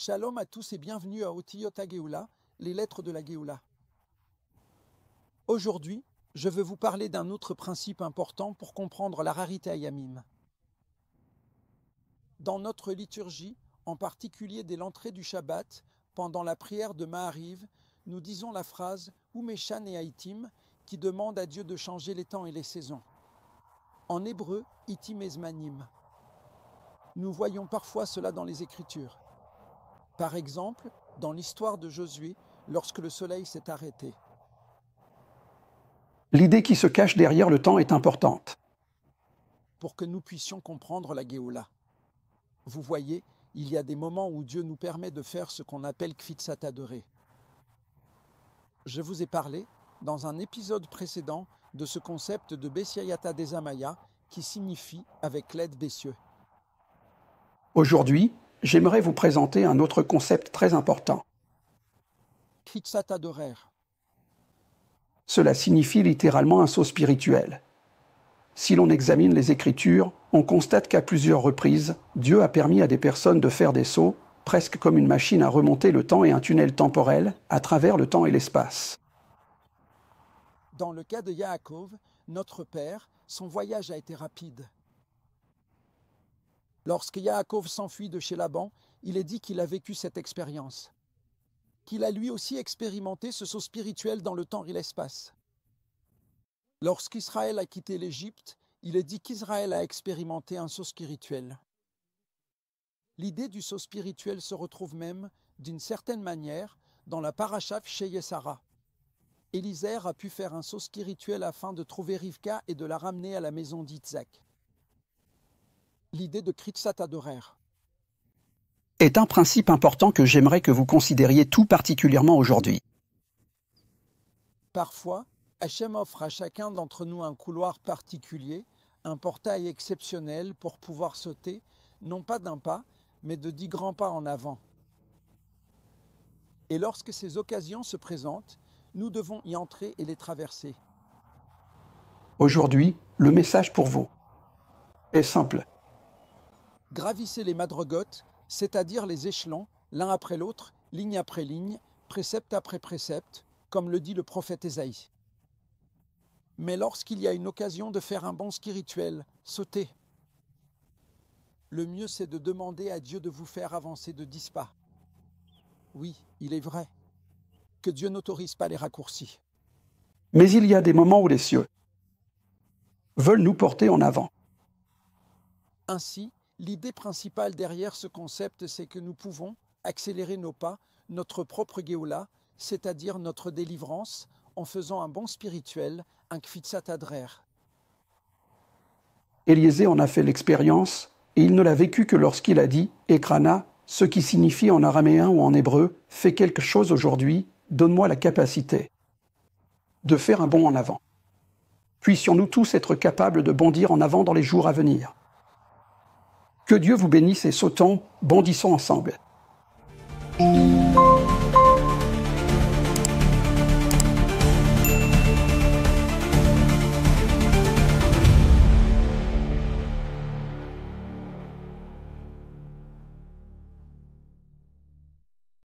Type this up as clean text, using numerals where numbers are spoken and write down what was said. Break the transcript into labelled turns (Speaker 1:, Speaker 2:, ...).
Speaker 1: Shalom à tous et bienvenue à Otiyot HaGeoula, les lettres de la Géoula. Aujourd'hui, je veux vous parler d'un autre principe important pour comprendre la rarité Hayamim. Dans notre liturgie, en particulier dès l'entrée du Shabbat, pendant la prière de Mahariv, nous disons la phrase « Umeshan et Haïtim » qui demande à Dieu de changer les temps et les saisons. En hébreu, « Itim ezmanim ». Nous voyons parfois cela dans les Écritures. Par exemple, dans l'histoire de Josué, lorsque le soleil s'est arrêté.
Speaker 2: L'idée qui se cache derrière le temps est importante.
Speaker 1: Pour que nous puissions comprendre la Géoula. Vous voyez, il y a des moments où Dieu nous permet de faire ce qu'on appelle Kfitsat Adoré. Je vous ai parlé, dans un épisode précédent, de ce concept de Bessiayata Desamaya qui signifie avec l'aide des cieux.
Speaker 2: Aujourd'hui, j'aimerais vous présenter un autre concept très important.
Speaker 1: Kfitsat Adorer.
Speaker 2: Cela signifie littéralement un saut spirituel. Si l'on examine les Écritures, on constate qu'à plusieurs reprises, Dieu a permis à des personnes de faire des sauts, presque comme une machine à remonter le temps et un tunnel temporel à travers le temps et l'espace.
Speaker 1: Dans le cas de Yaakov, notre père, son voyage a été rapide. Lorsque Yaakov s'enfuit de chez Laban, il est dit qu'il a vécu cette expérience, qu'il a lui aussi expérimenté ce saut spirituel dans le temps et l'espace. Lorsqu'Israël a quitté l'Égypte, il est dit qu'Israël a expérimenté un saut spirituel. L'idée du saut spirituel se retrouve même, d'une certaine manière, dans la paracha chez Sarah. Élisère a pu faire un saut spirituel afin de trouver Rivka et de la ramener à la maison d'Itzhak. L'idée de Kfitsat Adorer
Speaker 2: est un principe important que j'aimerais que vous considériez tout particulièrement aujourd'hui.
Speaker 1: Parfois, Hachem offre à chacun d'entre nous un couloir particulier, un portail exceptionnel pour pouvoir sauter, non pas d'un pas, mais de 10 grands pas en avant. Et lorsque ces occasions se présentent, nous devons y entrer et les traverser.
Speaker 2: Aujourd'hui, le message pour vous est simple.
Speaker 1: Gravissez les madrogotes, c'est-à-dire les échelons, l'un après l'autre, ligne après ligne, précepte après précepte, comme le dit le prophète Ésaïe. Mais lorsqu'il y a une occasion de faire un bond spirituel, sautez. Le mieux, c'est de demander à Dieu de vous faire avancer de 10 pas. Oui, il est vrai que Dieu n'autorise pas les raccourcis.
Speaker 2: Mais il y a des moments où les cieux veulent nous porter en avant.
Speaker 1: Ainsi, l'idée principale derrière ce concept, c'est que nous pouvons accélérer nos pas, notre propre Géoula, c'est-à-dire notre délivrance, en faisant un bond spirituel, un Kfitsat Adrer.
Speaker 2: Élisée en a fait l'expérience, et il ne l'a vécu que lorsqu'il a dit « Ekrana », ce qui signifie en araméen ou en hébreu « fais quelque chose aujourd'hui, donne-moi la capacité de faire un bond en avant ». Puissions-nous tous être capables de bondir en avant dans les jours à venir. Que Dieu vous bénisse et sautons, bondissons ensemble.